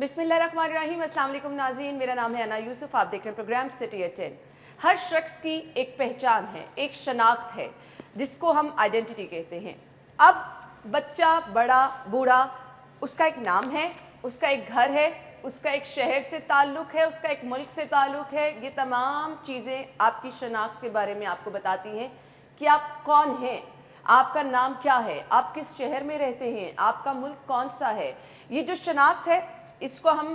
बिस्मिल्लाहिर्रहमानिर्रहीम। अस्सलाम वालेकुम नाज़रीन, मेरा नाम है अना यूसुफ। आप देख रहे हैं प्रोग्राम सिटी एट 10। हर शख्स की एक पहचान है, एक शनाख्त है जिसको हम आइडेंटिटी कहते हैं। अब बच्चा, बड़ा, बूढ़ा, उसका एक नाम है, उसका एक घर है, उसका एक शहर से ताल्लुक़ है, उसका एक मुल्क से ताल्लुक़ है। ये तमाम चीज़ें आपकी शनाख्त के बारे में आपको बताती हैं कि आप कौन हैं, आपका नाम क्या है, आप किस शहर में रहते हैं, आपका मुल्क कौन सा है। ये जो शनाख्त है इसको हम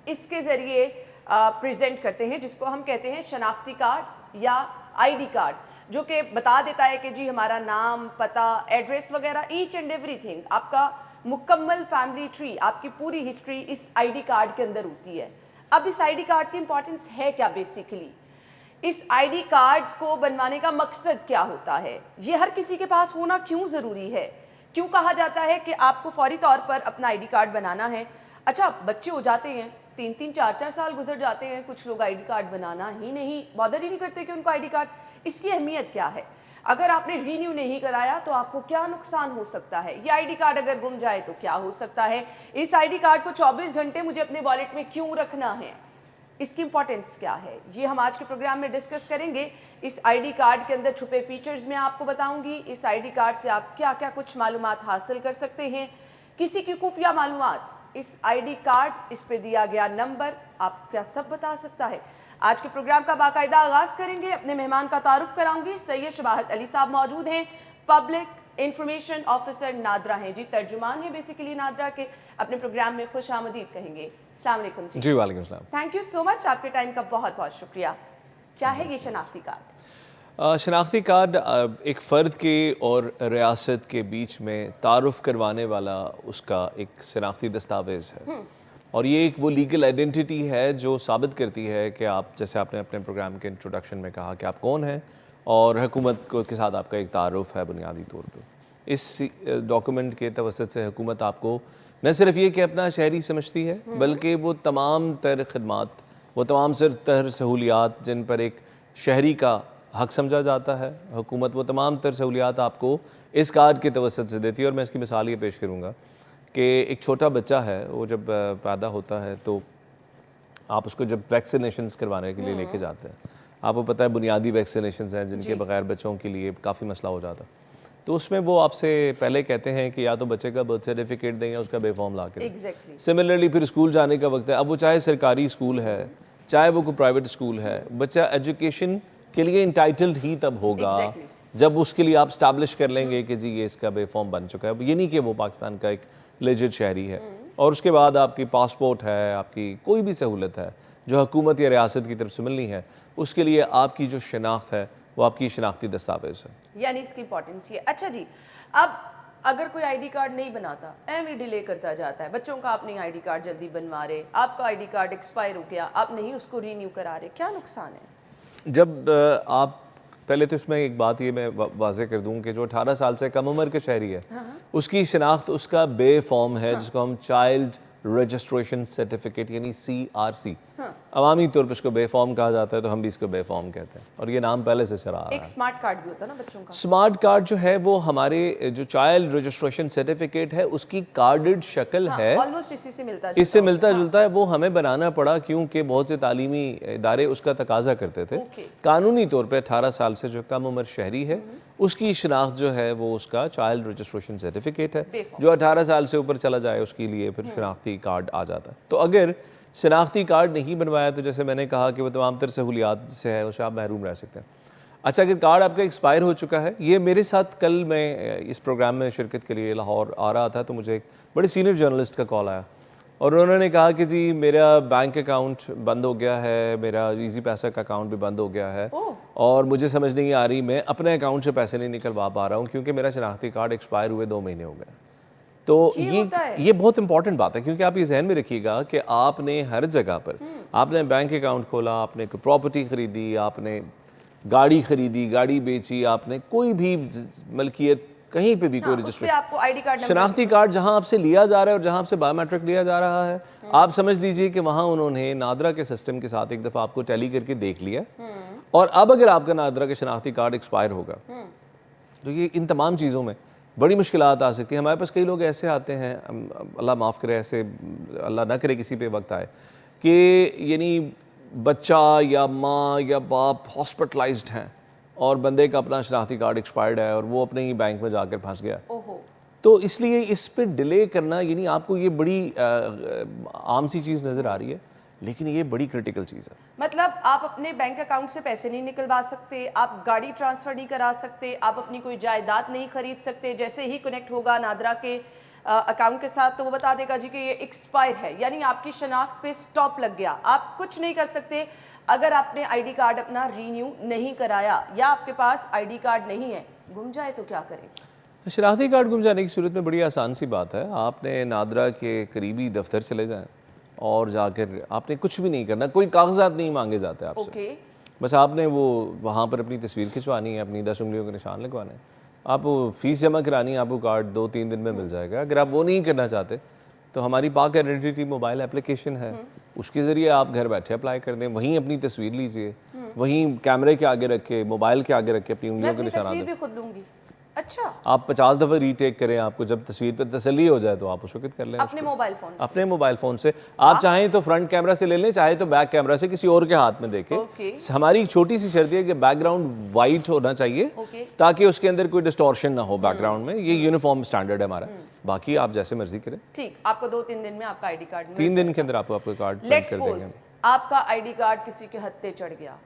इसके ज़रिए प्रेजेंट करते हैं, जिसको हम कहते हैं शनाख्ती कार्ड या आईडी कार्ड, जो कि बता देता है कि जी हमारा नाम, पता, एड्रेस वगैरह, ईच एंड एवरीथिंग, आपका मुकम्मल फैमिली ट्री, आपकी पूरी हिस्ट्री इस आईडी कार्ड के अंदर होती है। अब इस आईडी कार्ड की इंपॉर्टेंस है क्या बेसिकली? इस आईडी कार्ड को बनवाने का मकसद क्या होता है? ये हर किसी के पास होना क्यों ज़रूरी है? क्यों कहा जाता है कि आपको फौरी तौर पर अपना आईडी कार्ड बनाना है? अच्छा, बच्चे हो जाते हैं, 3-3, 4-4 साल गुजर जाते हैं, कुछ लोग आईडी कार्ड बनाना ही नहीं, बॉदर ही नहीं करते कि उनको आईडी कार्ड। इसकी अहमियत क्या है? अगर आपने रीन्यू नहीं कराया तो आपको क्या नुकसान हो सकता है? ये आईडी कार्ड अगर गुम जाए तो क्या हो सकता है? इस आईडी कार्ड को 24 घंटे मुझे अपने वॉलेट में क्यों रखना है? इसकी इंपॉर्टेंस क्या है? ये हम आज के प्रोग्राम में डिस्कस करेंगे। इस आईडी कार्ड के अंदर छुपे फीचर्स मैं आपको बताऊंगी। इस आईडी कार्ड से आप क्या क्या कुछ मालूमात हासिल कर सकते हैं, किसी की खुफिया मालूमात इस आईडी कार्ड, इस पे दिया गया नंबर आप क्या सब बता सकता है। आज के प्रोग्राम का बाकायदा आगाज करेंगे। अपने मेहमान का तारुफ कराऊंगी। सैयद शबाहत अली साहब मौजूद हैं, पब्लिक इंफॉर्मेशन ऑफिसर नादरा हैं, जी तर्जुमान है बेसिकली नादरा के। अपने प्रोग्राम में खुश आमदीद कहेंगे। अस्सलाम वालेकुम जी। वालेकुम सलाम। थैंक यू सो मच, आपके टाइम का बहुत बहुत शुक्रिया। क्या है ये शनाख्ती कार्ड? शनाख्ती कार्ड एक फ़र्द के और रियासत के बीच में तारुफ़ करवाने वाला उसका एक शनाख्ती दस्तावेज़ है, और ये एक वो लीगल आइडेंटिटी है जो साबित करती है कि आप, जैसे आपने अपने प्रोग्राम के इंट्रोडक्शन में कहा, कि आप कौन हैं और हुकूमत के साथ आपका एक तारुफ़ है बुनियादी तौर पर। इस डॉक्यूमेंट के तवसत से हुकूमत आपको न सिर्फ ये कि अपना शहरी समझती है, बल्कि वो तमाम तर खदमात, वो तमाम तर सहूलियात जिन पर एक शहरी का हक समझा जाता है, हुकूमत वो तमाम तर सहूलियात आपको इस कार्ड के तवसत से देती है। और मैं इसकी मिसाल ये पेश करूँगा कि एक छोटा बच्चा है, वो जब पैदा होता है तो आप उसको जब वैक्सीनेशंस करवाने के लिए लेके जाते हैं, आपको पता है बुनियादी वैक्सीनेशंस हैं जिनके बगैर बच्चों के लिए काफ़ी मसला हो जाता है। तो उसमें वो आपसे पहले कहते हैं कि या तो बच्चे का बर्थ सर्टिफिकेट दें या उसका बेफॉर्म ला के। सिमिलरली फिर स्कूल जाने का वक्त है, अब वो चाहे सरकारी स्कूल है, चाहे वो कोई प्राइवेट स्कूल है, बच्चा एजुकेशन के लिए इंटाइटल्ड ही तब होगा जब उसके लिए आप स्टैब्लिश कर लेंगे कि जी ये इसका बेफॉर्म बन चुका है। ये नहीं कि वो पाकिस्तान का एक लेजिट शहरी है। और उसके बाद आपकी पासपोर्ट है, आपकी कोई भी सहूलत है जो हुकूमत या रियासत की तरफ से मिलनी है, उसके लिए आपकी जो शनाख्त है वो आपकी शनाख्ती दस्तावेज है, यानी इसकी इंपॉर्टेंस ये। अच्छा जी, अब अगर कोई आईडी कार्ड नहीं बनाता, एवं डिले करता जाता है, बच्चों का आप नहीं आईडी कार्ड जल्दी बनवा रहे, आपका आईडी कार्ड एक्सपायर हो गया, आप नहीं उसको रीन्यू करा रहे, क्या नुकसान है? जब आप पहले तो इसमें एक बात ये मैं वाज़े कर दूं कि जो 18 साल से कम उम्र के शहरी है, उसकी शनाख्त उसका बे फॉर्म है, जिसको हम चाइल्ड रजिस्ट्रेशन सर्टिफिकेट यानी CRC, अवामी तौर पर इसको बेफॉर्म कहा जाता है, तो हम भी इसको बेफॉर्म कहते हैं, और ये नाम पहले से चला आ रहा है। एक स्मार्ट कार्ड भी होता है ना बच्चों का? स्मार्ट कार्ड जो है वो हमारे जो चाइल्ड रजिस्ट्रेशन सर्टिफिकेट है उसकी कार्डेड शक्ल है, ऑलमोस्ट इसी से इससे मिलता जुलता है। वो हमें बनाना पड़ा क्योंकि बहुत से तालीमी इदारे उसका तकाजा करते थे। कानूनी तौर पर 18 साल से जो कम उम्र शहरी है उसकी शनाख्त जो है वो उसका चाइल्ड रजिस्ट्रेशन सर्टिफिकेट है, जो 18 साल से ऊपर चला जाए उसके लिए फिर शनाख्ती कार्ड आ जाता है। तो अगर शनाख्ती कार्ड नहीं बनवाया तो जैसे मैंने कहा कि वो तमाम तर सहूलियात से है, उससे आप महरूम रह सकते हैं। अच्छा, अगर कार्ड आपका एक्सपायर हो चुका है, ये मेरे साथ कल मैं इस प्रोग्राम में शिरकत के लिए लाहौर आ रहा था तो मुझे एक बड़े सीनियर जर्नलिस्ट का कॉल आया और उन्होंने कहा कि जी मेरा बैंक अकाउंट बंद हो गया है, मेरा ईजी पैसा का अकाउंट भी बंद हो गया है और मुझे समझ नहीं आ रही, मैं अपने अकाउंट से पैसे नहीं निकलवा पा रहा हूँ क्योंकि मेरा शनाख्ती कार्ड एक्सपायर हुए 2 महीने हो गए। तो ये बहुत इंपॉर्टेंट बात है, क्योंकि आप ये जहन में रखिएगा कि आपने हर जगह पर, आपने बैंक अकाउंट खोला, आपने कोई प्रॉपर्टी खरीदी, आपने गाड़ी खरीदी, गाड़ी बेची, आपने कोई भी मलकियत कहीं पे भी कोई रजिस्ट्रेशन, आपको आईडी कार्ड, शनाख्ती कार्ड जहां आपसे लिया जा रहा है और जहां आपसे बायोमेट्रिक लिया जा रहा है, आप समझ लीजिए कि वहां उन्होंने नादरा के सिस्टम के साथ एक दफ़ा आपको टैली करके देख लिया। और अब अगर आपका नादरा का शनाख्ती कार्ड एक्सपायर होगा तो ये इन तमाम चीज़ों में बड़ी मुश्किलात आ सकती हैं। हमारे पास कई लोग ऐसे आते हैं, अल्लाह माफ़ करे, ऐसे अल्लाह ना करे किसी पे वक्त आए कि यानी बच्चा या माँ या बाप हॉस्पिटलाइज्ड हैं और बंदे का अपना शनाख्ती कार्ड एक्सपायर्ड है और वो अपने ही बैंक में जाकर फंस गया। ओहो। तो इसलिए इस पे डिले करना, यानी आपको ये बड़ी आम सी चीज़ नज़र आ रही है, लेकिन ये बड़ी क्रिटिकल चीज़ है। मतलब आप अपने बैंक अकाउंट से पैसे नहीं निकलवा सकते, आप गाड़ी ट्रांसफर नहीं करा सकते, आप अपनी कोई जायदाद नहीं खरीद सकते। जैसे ही कनेक्ट होगा नादरा के अकाउंट के साथ तो वो बता देगा जी कि ये एक्सपायर है, यानी आपकी शनाख्त पे स्टॉप लग गया। आप कुछ नहीं कर सकते अगर आपने आईडी कार्ड अपना रीन्यू नहीं कराया या आपके पास आईडी कार्ड नहीं है, गुम जाए तो क्या करें? शनाख्ती कार्ड गुम जाने की सूरत में बड़ी आसान सी बात है। आपने नादरा के करीबी दफ्तर चले जाएं और जाकर आपने कुछ भी नहीं करना, कोई कागजात नहीं मांगे जाते आपसे। ओके। बस आपने वो वहाँ पर अपनी तस्वीर खिंचवानी है, अपनी 10 उंगलियों के निशान लगवाने हैं, आप वो फीस जमा करानी है, आपको कार्ड 2-3 दिन में मिल जाएगा। अगर आप वो नहीं करना चाहते तो हमारी पाक आइडेंटिटी मोबाइल एप्लीकेशन है, उसके ज़रिए आप घर बैठे अप्लाई कर दें, वहीं अपनी तस्वीर लीजिए, वहीं कैमरे के आगे रख के, मोबाइल के आगे रख के अपनी मैं उंगलियों के अपनी निशान तस्वीर दें। भी खुद लूंगी। अच्छा, आप 50 दफ़ा रीटेक करें, आपको जब तस्वीर पर तसल्ली हो जाए तो आप उस वक्त कर लें अपने उसको। मोबाइल फोन से। अपने मोबाइल फ़ोन से आप चाहें तो फ्रंट कैमरा से ले लें, चाहे तो बैक कैमरा से किसी और के हाथ में देखें। ओके। हमारी एक छोटी सी शर्त है कि बैकग्राउंड वाइट होना चाहिए ओके। ताकि उसके अंदर कोई डिस्टॉर्शन ना हो बैकग्राउंड में। ये यूनिफॉर्म स्टैंडर्ड है हमारा। बाकी आप जैसे मर्जी करें। ठीक, आपको 2-3 दिन में आपका आईडी कार्ड मिल 3 दिन के जाएगा। अंदर आपको आपका कार्ड प्रिंट लेट्स कर देंगे। सपोज आपका आईडी कार्ड किसी के हत्थे चढ़ गया,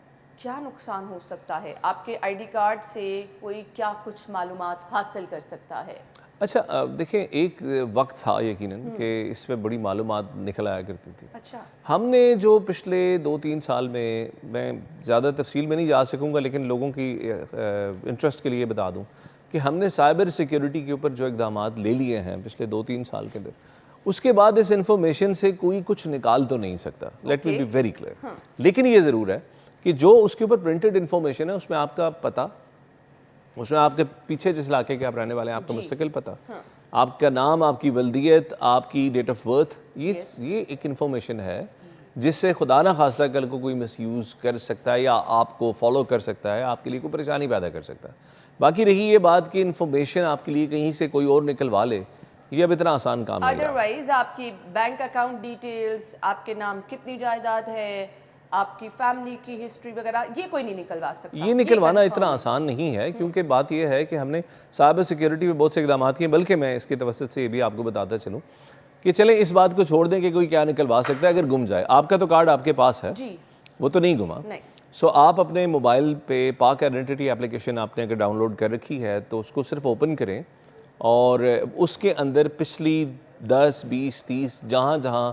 क्या नुकसान हो सकता है? आपके आईडी कार्ड से कोई क्या कुछ मालूमात हासिल कर सकता है? अच्छा, देखें, एक वक्त था यकीनन कि इसमें बड़ी मालूमात निकल आया करती थी। अच्छा। हमने जो पिछले 2-3 साल में, मैं ज़्यादा तफसील में नहीं जा सकूंगा लेकिन लोगों की इंटरेस्ट के लिए बता दूं कि हमने साइबर सिक्योरिटी के ऊपर जो इकदाम ले लिए हैं पिछले 2-3 साल के अंदर, उसके बाद इस इंफॉर्मेशन से कोई कुछ निकाल तो नहीं सकता। Let me be very clear. लेकिन ये ज़रूर है कि जो उसके ऊपर प्रिंटेड इन्फॉर्मेशन है उसमें आपका पता, उसमें आपके पीछे जिस इलाके के आप रहने वाले हैं आपका मुस्तकिल पता, आपका नाम, आपकी वल्दियत, आपकी डेट ऑफ बर्थ, ये एक इन्फॉर्मेशन है जिससे खुदा ना खास्ता कल को कोई मिसयूज़ कर सकता है या आपको फॉलो कर सकता है, आपके लिए कोई परेशानी पैदा कर सकता है। बाकी रही ये बात कि इन्फॉर्मेशन आपके लिए कहीं से कोई और निकलवा ले, ये अब इतना आसान काम नहीं रहा। अदरवाइज आपकी बैंक अकाउंट डिटेल्स, आपके नाम कितनी जायदाद है, आपकी फैमिली की हिस्ट्री वगैरह, ये कोई नहीं निकलवा सकता। ये निकलवाना confirm इतना है। आसान नहीं है, क्योंकि बात यह है कि हमने साइबर सिक्योरिटी पे बहुत से इकदाम किए। बल्कि मैं इसके तवसत से ये भी आपको बताता चलूँ कि चलें इस बात को छोड़ दें कि कोई क्या निकलवा सकता है अगर गुम जाए। आपका तो कार्ड आपके पास है, जी। वो तो नहीं गुमा। नहीं। सो आप अपने मोबाइल पे पाक आइडेंटिटी एप्लीकेशन आपने अगर डाउनलोड कर रखी है तो उसको सिर्फ ओपन करें और उसके अंदर पिछली 10, 20, 30 जहाँ जहाँ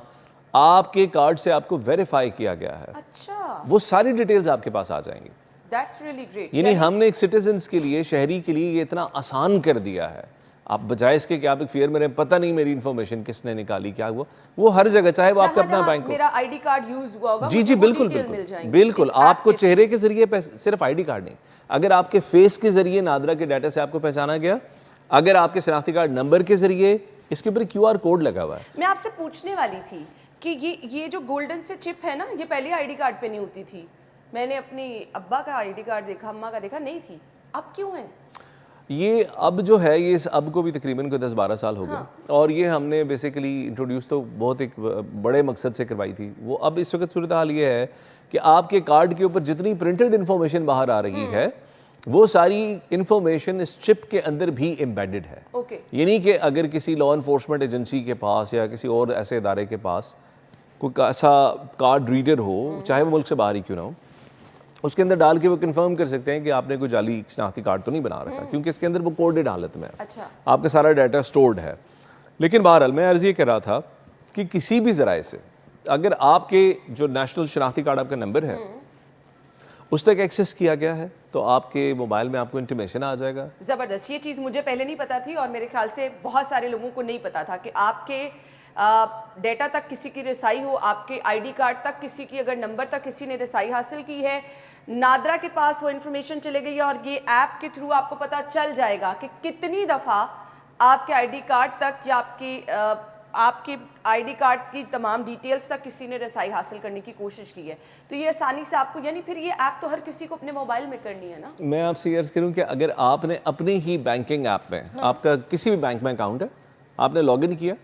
आपके कार्ड से आपको वेरीफाई किया गया है, अच्छा, वो सारी डिटेल्स आपके पास आ जाएंगी। That's really great. यानी हमने एक सिटीजन्स के लिए, शहरी के लिए ये इतना आसान कर दिया है। आप बजाय इसके कि आप एक फियर में रहें, पता नहीं मेरी इन्फॉर्मेशन किसने निकाली, क्या हुआ, वो हर जगह, चाहे वो आपका अपना बैंक हो। मेरा आईडी कार्ड यूज हुआ होगा, जी मुझे जी वो बिल्कुल डिटेल मिल बिल्कुल जाएंगी बिल्कुल। इस आपको ऐप के चेहरे के जरिए सिर्फ आईडी कार्ड नहीं, अगर आपके फेस के जरिए नादरा के डाटा से आपको पहचाना गया, अगर आपके शनाख्ती कार्ड नंबर के जरिए, इसके ऊपर QR कोड लगा हुआ है। मैं आपसे पूछने वाली थी कि ये जो गोल्डन से चिप है ना, ये पहले आईडी कार्ड पे नहीं होती थी। मैंने अपनी अब्बा का आईडी कार्ड देखा, अम्मा का देखा, नहीं थी। अब क्यों है? ये अब जो है, ये अब को भी तकरीबन कोई 10-12 साल हो गए और ये हमने बेसिकली इंट्रोड्यूस तो बहुत एक बड़े मकसद से करवाई थी। वो अब इस वक्त सूरत हाल ये है कि आपके कार्ड के ऊपर जितनी प्रिंटेड इन्फॉर्मेशन बाहर आ रही है वो सारी इन्फॉर्मेशन इस चिप के अंदर भी एम्बेडेड है। ओके। यानी कि अगर किसी लॉ इन्फोर्समेंट एजेंसी के पास या किसी और ऐसे इदारे के पास कोई ऐसा कार्ड रीडर हो, चाहे वो मुल्क से बाहर ही क्यों ना हो, उसके अंदर डाल के वो कंफर्म कर सकते हैं कि आपने कोई जाली शनाख्ती कार्ड तो नहीं बना रखा, क्योंकि इसके अंदर वो कोडेड हालत में है। अच्छा। आपका सारा डाटा स्टोर्ड है। लेकिन बहरहाल मैं अर्ज़ ये कर रहा था कि किसी भी ज़राए से अगर आपके जो नेशनल शनाख्ती कार्ड आपका नंबर है उस तक एक्सेस किया गया है तो आपके मोबाइल में आपको इंटीमेशन आ जाएगा। ज़बरदस्त, ये चीज़ मुझे पहले नहीं पता थी और मेरे ख्याल से बहुत सारे लोगों को नहीं पता था कि आपके डेटा तक किसी की रसाई हो, आपके आईडी कार्ड तक किसी की, अगर नंबर तक किसी ने रसाई हासिल की है, नादरा के पास वो इन्फॉर्मेशन चले गई है और ये ऐप के थ्रू आपको पता चल जाएगा कि कितनी दफ़ा आपके आईडी कार्ड तक या आपकी आपके आईडी कार्ड की तमाम डिटेल्स तक किसी ने रसाई हासिल करने की कोशिश की है, तो ये आसानी से आपको, यानी फिर ये ऐप तो हर किसी को अपने मोबाइल में करनी है ना। मैं आपसे ये अर्ज़ करूं कि अगर आपने अपने ही बैंकिंग ऐप में, आपका किसी भी बैंक में अकाउंट है, आपने लॉगिन किया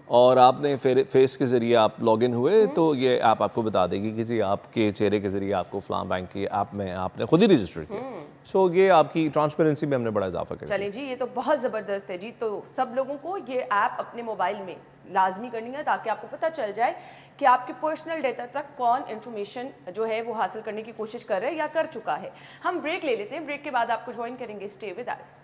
और आपने फिर फेस के ज़रिए आप लॉगिन हुए, तो ये ऐप आपको बता देगी कि जी आपके चेहरे के ज़रिए आपको फ़लाँ बैंक की ऐप में आपने खुद ही रजिस्टर किया। सो ये आपकी ट्रांसपेरेंसी में हमने बड़ा इजाफा कर दिया। चलें जी, ये तो बहुत ज़बरदस्त है जी। तो सब लोगों को ये ऐप अपने मोबाइल में लाजमी करनी है, ताकि आपको पता चल जाए कि आपके पर्सनल डेटा तक कौन इन्फॉर्मेशन जो है वो हासिल करने की कोशिश कर रहा है या कर चुका है। हम ब्रेक ले लेते हैं, ब्रेक के बाद आपको ज्वाइन करेंगे। Stay with us.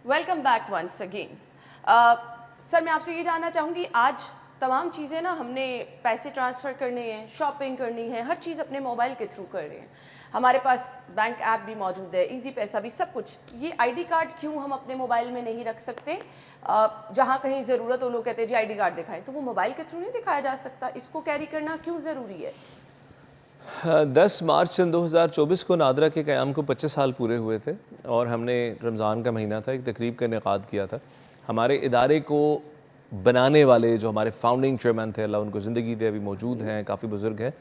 Welcome back once again. Sir, मैं आपसे ये जानना चाहूँगी, आज तमाम चीज़ें ना, हमने पैसे ट्रांसफ़र करने हैं, शॉपिंग करनी है, हर चीज़ अपने मोबाइल के थ्रू कर रहे हैं। हमारे पास बैंक ऐप भी मौजूद है, इजी पैसा भी, सब कुछ। ये आईडी कार्ड क्यों हम अपने मोबाइल में नहीं रख सकते? जहाँ कहीं ज़रूरत हो, लोग कहते हैं जी आईडी कार्ड दिखाएं, तो वो मोबाइल के थ्रू नहीं दिखाया जा सकता? इसको कैरी करना क्यों ज़रूरी है? 10 मार्च सन 2024 को नादरा के क़याम को 25 साल पूरे हुए थे और हमने रमज़ान का महीना था, एक तकरीब का इनेकाद किया था। हमारे इदारे को बनाने वाले जो हमारे फाउंडिंग चेयरमैन थे, अल्लाह उनको ज़िंदगी दे, अभी मौजूद हैं, काफ़ी बुज़ुर्ग हैं,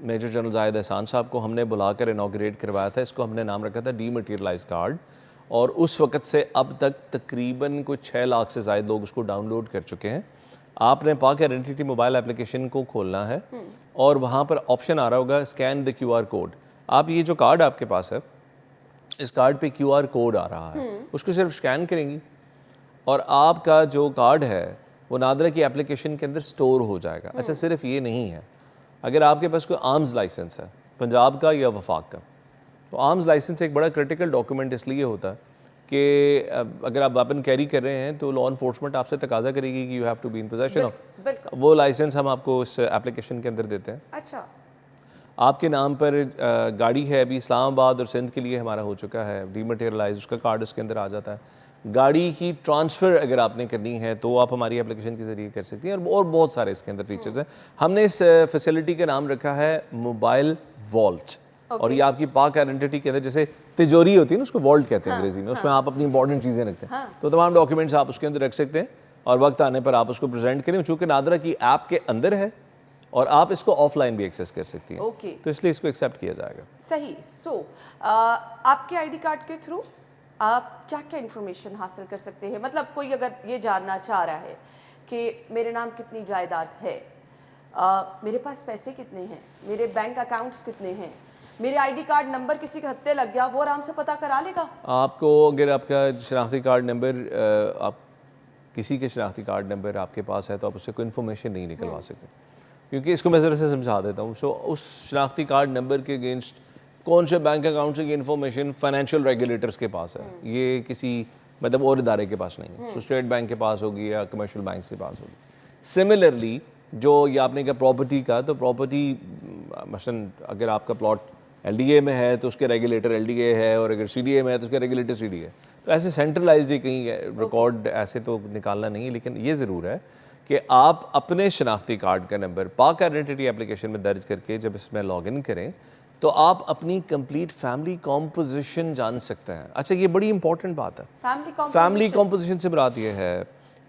मेजर जनरल जाहिद एहसान साहब को हमने बुलाकर इनाग्रेट करवाया था। इसको हमने नाम रखा था डीमटीरियलाइज कार्ड, और उस वक़्त से अब तक तकरीबन कुछ 6 लाख से ज़ायद लोग उसको डाउनलोड कर चुके हैं। आपने पाक आइडेंटिटी मोबाइल एप्लीकेशन को खोलना है और वहाँ पर ऑप्शन आ रहा होगा स्कैन द QR कोड। आप ये जो कार्ड आपके पास है, इस कार्ड पे QR कोड आ रहा है, उसको सिर्फ स्कैन करेंगी और आपका जो कार्ड है वो नादरा की एप्लीकेशन के अंदर स्टोर हो जाएगा। अच्छा, सिर्फ ये नहीं है, अगर आपके पास कोई आर्म्स लाइसेंस है पंजाब का या वफाक का, तो आर्म्स लाइसेंस एक बड़ा क्रिटिकल डॉक्यूमेंट इसलिए होता है कि अगर आप वेपन कैरी कर रहे हैं तो लॉ इन्फोर्समेंट आपसे तकाजा करेगी कि you have to be in possession of. वो लाइसेंस हम आपको इस एप्लीकेशन के अंदर देते हैं। अच्छा, आपके नाम पर गाड़ी है, अभी इस्लामाबाद और सिंध के लिए हमारा हो चुका है डीमटेरियलाइज, उसका कार्ड उसके अंदर आ जाता है। गाड़ी की ट्रांसफ़र अगर आपने करनी है तो आप हमारी एप्लीकेशन के ज़रिए कर सकती हैं, और बहुत सारे इसके अंदर फीचर्स हैं। हमने इस फैसिलिटी का नाम रखा है मोबाइल वॉल्ट। और ये आपकी पाक आइडेंटिटी के अंदर, जैसे तिजोरी होती है ना, उसको वॉल्ट कहते हैं अंग्रेजी में, उसमें आप अपनी इंपॉर्टेंट चीज़ें रखते हैं, तो तमाम डॉक्यूमेंट्स आप उसके अंदर रख सकते हैं और वक्त आने पर आप उसको प्रेजेंट करें। चूँकि नादरा की ऐप के अंदर है और आप इसको ऑफलाइन भी एक्सेस कर सकती हैं, तो इसलिए इसको एक्सेप्ट किया जाएगा। सही। आपके आईडी कार्ड के थ्रू आप क्या क्या इन्फॉर्मेशन हासिल कर सकते हैं? मतलब कोई अगर ये जानना चाह रहा है कि मेरे नाम कितनी जायदाद है, मेरे पास पैसे कितने हैं, मेरे बैंक अकाउंट्स कितने हैं, मेरे आईडी कार्ड नंबर किसी के हत्थे लग गया, वो आराम से पता करा लेगा। आपको अगर आपका शनाख्ती कार्ड नंबर, आप किसी के शनाख्ती कार्ड नंबर आपके पास है तो आप उससे कोई इन्फॉर्मेशन नहीं निकलवा सकते, क्योंकि इसको मैं ज़रा से समझा देता हूँ। सो उस शनाख्ती कार्ड नंबर के अगेंस्ट कौन से बैंक अकाउंट से ये इन्फॉर्मेशन फाइनेंशियल रेगुलेटर्स के पास है, ये किसी मतलब और इदारे के पास नहीं है। सो स्टेट बैंक के पास होगी या कमर्शियल बैंक के पास होगी। सिमिलरली जो ये आपने कहा प्रॉपर्टी का, तो प्रॉपर्टी मसलन अगर आपका प्लॉट LDA में है तो उसके रेगुलेटर LDA है, और अगर CDA में है तो उसके रेगुलेटर CDA है। तो ऐसे सेंट्रलाइज्ड ही कहीं रिकॉर्ड ऐसे तो निकालना नहीं है, लेकिन ये ज़रूर है कि आप अपने शनाख्ती कार्ड का नंबर पाक आइडेंटिटी एप्लीकेशन में दर्ज करके जब इसमें लॉगिन करें तो आप अपनी कंप्लीट फैमिली कॉम्पोजिशन जान सकते हैं। अच्छा, ये बड़ी इंपॉर्टेंट बात है। फैमिली कॉम्पोजिशन से मुराद ये है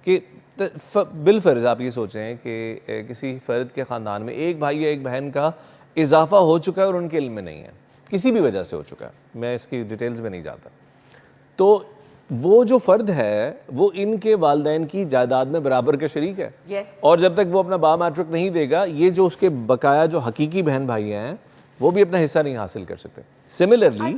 कि बिलफर्ज आप ये सोचें कि किसी फ़र्द के ख़ानदान में एक भाई या एक बहन का इजाफा हो चुका है और उनके इल्म में नहीं है, किसी भी वजह से हो चुका है, मैं इसकी डिटेल्स में नहीं जाता, तो वो जो फ़र्द है वो इनके वालिदैन की जायदाद में बराबर का शरीक है। और जब तक वो अपना बायोमेट्रिक नहीं देगा, ये जो उसके बकाया जो हकीकी बहन भाई हैं वो भी अपना हिस्सा नहीं हासिल कर सकते। सिमिलरली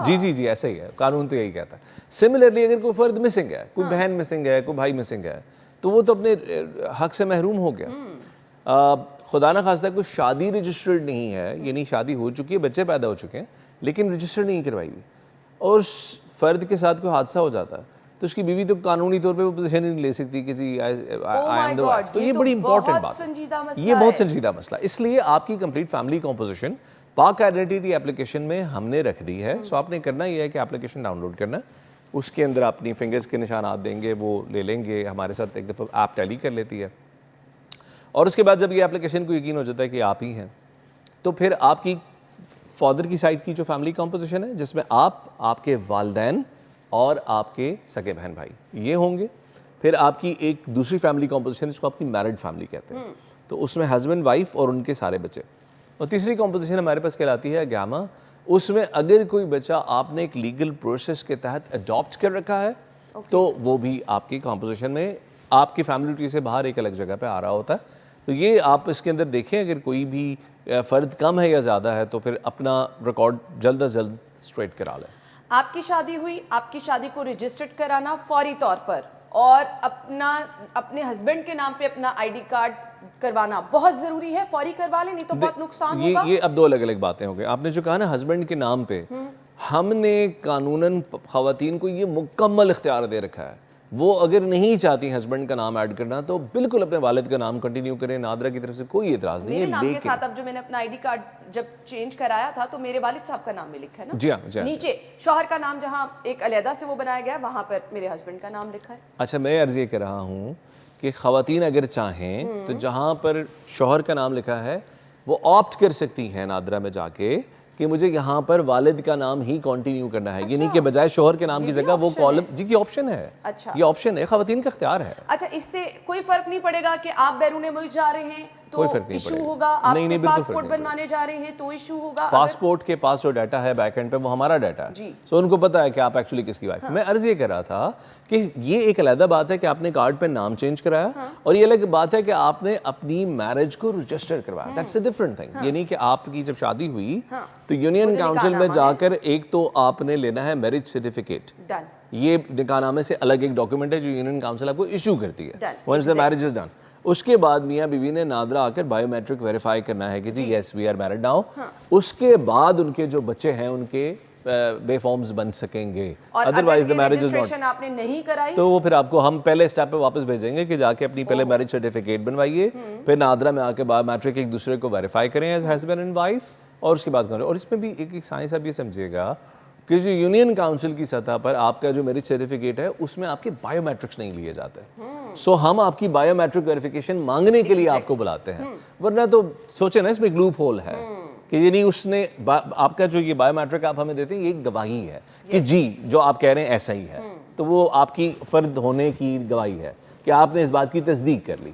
जी ऐसा ही है, कानून तो यही कहता है। सिमिलरली अगर कोई फ़र्द मिसिंग है, कोई बहन मिसिंग है, कोई भाई मिसिंग है, तो वो तो अपने हक से महरूम हो गया। खुदा ना खास्ता कोई शादी रजिस्टर्ड नहीं है, यानी शादी हो चुकी है, बच्चे पैदा हो चुके हैं, लेकिन रजिस्टर नहीं करवाई हुई, और फ़र्द के साथ कोई हादसा हो जाता है तो उसकी बीवी तो कानूनी तौर पे वो पोजीशन ही नहीं ले सकती कि जी आई my am the God, wife. तो ये ये तो बड़ी इंपॉर्टेंट बहुत बात है, संजीदा मसला ये बहुत है। संजीदा मसला। इसलिए आपकी कंप्लीट फैमिली कॉम्पोजिशन पाक आइडेंटिटी एप्लीकेशन में हमने रख दी है। सो आपने करना ये है कि एप्लीकेशन डाउनलोड करना, उसके अंदर अपनी फिंगर्स के निशानात देंगे, वो ले लेंगे, हमारे साथ एक दफ़ा ऐप टैली कर लेती है, और उसके बाद जब ये एप्लीकेशन को यकीन हो जाता है कि आप ही हैं, तो फिर आपकी फादर की साइड की जो फैमिली कॉम्पोजिशन है, जिसमें आप, आपके वालदैन और आपके सगे बहन भाई ये होंगे। फिर आपकी एक दूसरी फैमिली कॉम्पोजिशन जिसको आपकी मैरिड फैमिली कहते हैं, तो उसमें हस्बैंड वाइफ और उनके सारे बच्चे। और तीसरी कॉम्पोजिशन हमारे पास कहलाती है गैमा। उसमें अगर कोई बच्चा आपने एक लीगल प्रोसेस के तहत अडॉप्ट कर रखा है, तो वो भी आपकी कॉम्पोजिशन में आपकी फैमिली ट्री से बाहर एक अलग जगह पे आ रहा होता है। तो ये आप इसके अंदर देखें, अगर कोई भी फ़र्द कम है या ज़्यादा है तो फिर अपना रिकॉर्ड जल्द अज जल्द स्ट्रेट करा लें। आपकी शादी हुई, आपकी शादी को रजिस्टर्ड कराना फौरी तौर पर, और अपने हस्बैंड के नाम पे अपना आईडी कार्ड करवाना बहुत ज़रूरी है। फौरी करवा लें, नहीं तो बहुत नुकसान होगा। ये अब दो अलग अलग बातें हो गई। आपने जो कहा ना हस्बैंड के नाम पे, हमने कानूनन ख़वातीन को ये मुकम्मल इख्तियार दे रखा है। वो अगर नहीं चाहती हस्बैंड का नाम ऐड करना तो बिल्कुल अपने वालिद का नाम कंटिन्यू करें, नादरा की तरफ से कोई एतराज़ नहीं है। मेरे नाम के लेकिन साथ अब जो मैंने अपना आईडी कार्ड जब चेंज कराया था तो मेरे वालिद साहब का नाम भी लिखा है ना। जी हाँ, जी हाँ। नीचे शौहर का नाम जहाँ एक अलहदा से वो बनाया गया है, वहाँ पर मेरे हस्बैंड का नाम लिखा है। अच्छा, मैं अर्ज़ ये कर रहा हूँ कि ख़वातीन अगर चाहें तो जहाँ पर शौहर का नाम लिखा है वो ऑप्ट कर सकती हैं नादरा में जाके कि मुझे यहाँ पर वालिद का नाम ही कंटिन्यू करना है। ये नहीं कि बजाय शौहर के नाम की जगह वो कॉलम, जी की ऑप्शन है। अच्छा, ये ऑप्शन है, ख़वातीन का इख्तियार है। अच्छा, इससे कोई फर्क नहीं पड़ेगा कि आप बैरून मुल्क जा रहे हैं तो कोई फर्क नहीं इशू पड़ेगा। होगा, नहीं, आप नहीं, बिल्कुल पासपोर्ट फर्क नहीं बनवाने जा रहे हैं तो इशू होगा। पासपोर्ट के पास जो डाटा है बैक एंड पे वो हमारा डाटा है, जी। सो उनको पता है कि आप एक्चुअली किसकी वाइफ। मैं अर्ज ये कर रहा था कि ये एक अलग बात है कि आपने कार्ड पे नाम चेंज कराया, और ये अलग बात है कि आपने अपनी मैरिज को रजिस्टर करवाया। That's a different thing. ये नहीं कि आपकी जब शादी हुई तो यूनियन काउंसिल में जाकर एक तो आपने लेना है मैरिज सर्टिफिकेट, डन, ये निकाहनामे से अलग एक डॉक्यूमेंट है जो यूनियन काउंसिल आपको इशू करती है once the marriage is done. उसके बाद मियाँ बीवी ने नादरा आकर बायोमेट्रिक वेरीफाई करना है कि जी yes we are married now. उसके बाद उनके जो बच्चे हैं उनके बेफॉर्म्स बन सकेंगे, otherwise the marriage is not. आपने नहीं कराई तो वो फिर आपको हम पहले स्टेप पे वापस भेजेंगे कि जाके अपनी पहले मैरिज सर्टिफिकेट बनवाइए, फिर नादरा में आके बायोमेट्रिक एक दूसरे को वेरीफाई करें एज हस्बैंड एंड वाइफ, और उसके बाद करें। और इसमें भी एक साइंस आप ये समझिएगा कि जो यूनियन काउंसिल की सतह पर आपका जो मैरिज सर्टिफिकेट है उसमें आपके बायोमेट्रिक्स नहीं लिए जाते। सो हम आपकी बायोमेट्रिक वेरिफिकेशन मांगने के लिए आपको बुलाते हैं, वरना तो सोचे ना इसमें एक लूप होल है कि यानी उसने आपका जो ये बायोमेट्रिक आप हमें देते हैं ये एक गवाही है कि जी जो आप कह रहे हैं ऐसा ही है, तो वो आपकी फर्द होने की गवाही है कि आपने इस बात की तस्दीक कर ली।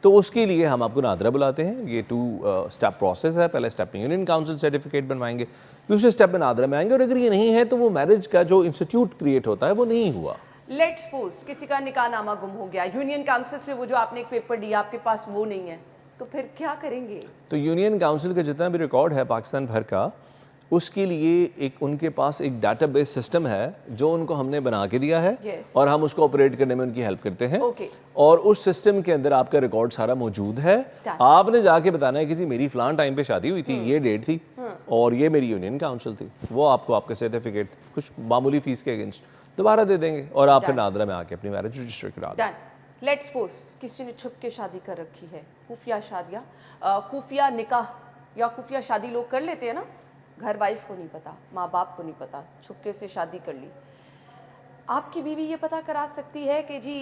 तो उसके लिए हम आपको नादरा बुलाते हैं। ये 2 स्टेप प्रोसेस है। पहले स्टेप में यूनियन काउंसिल सर्टिफिकेट बनवाएंगे, दूसरे स्टेप में नादरा में आएंगे, और अगर ये नहीं है तो वो मैरिज का जो इंस्टीट्यूट क्रिएट होता है वो नहीं हुआ। लेट्स सपोज किसी का निकाहनामा गुम हो गया, यूनियन काउंसिल से वो जो आपने एक पेपर दिया आपके पास वो नहीं है, तो फिर क्या करेंगे? तो यूनियन काउंसिल का जितना भी रिकॉर्ड है पाकिस्तान भर का, उसके लिए एक उनके पास एक डाटाबेस सिस्टम है जो उनको हमने बना के दिया है। Yes. और हम उसको ऑपरेट करने में उनकी हेल्प करते हैं। Okay. और उस सिस्टम के अंदर आपका रिकॉर्ड सारा मौजूद है। आपने जाके बताना है कि जी मेरी फलान टाइम पे शादी हुई थी, ये डेट थी, और ये मेरी यूनियन काउंसिल थी। वो आपको आपका सर्टिफिकेट कुछ मामूली फीस के अगेंस्ट दोबारा दे देंगे, और आप फिर नादरा में आके अपनी मैरिज रजिस्टर करा दें। लेट्स सपोज किसी ने छुप के शादी कर रखी है, खुफिया शादियाँ, खुफिया निकाह या खुफिया शादी लोग कर लेते हैं ना, घर वाइफ को नहीं पता, माँ बाप को नहीं पता, छुपके से शादी कर ली। आपकी बीवी ये पता करा सकती है कि जी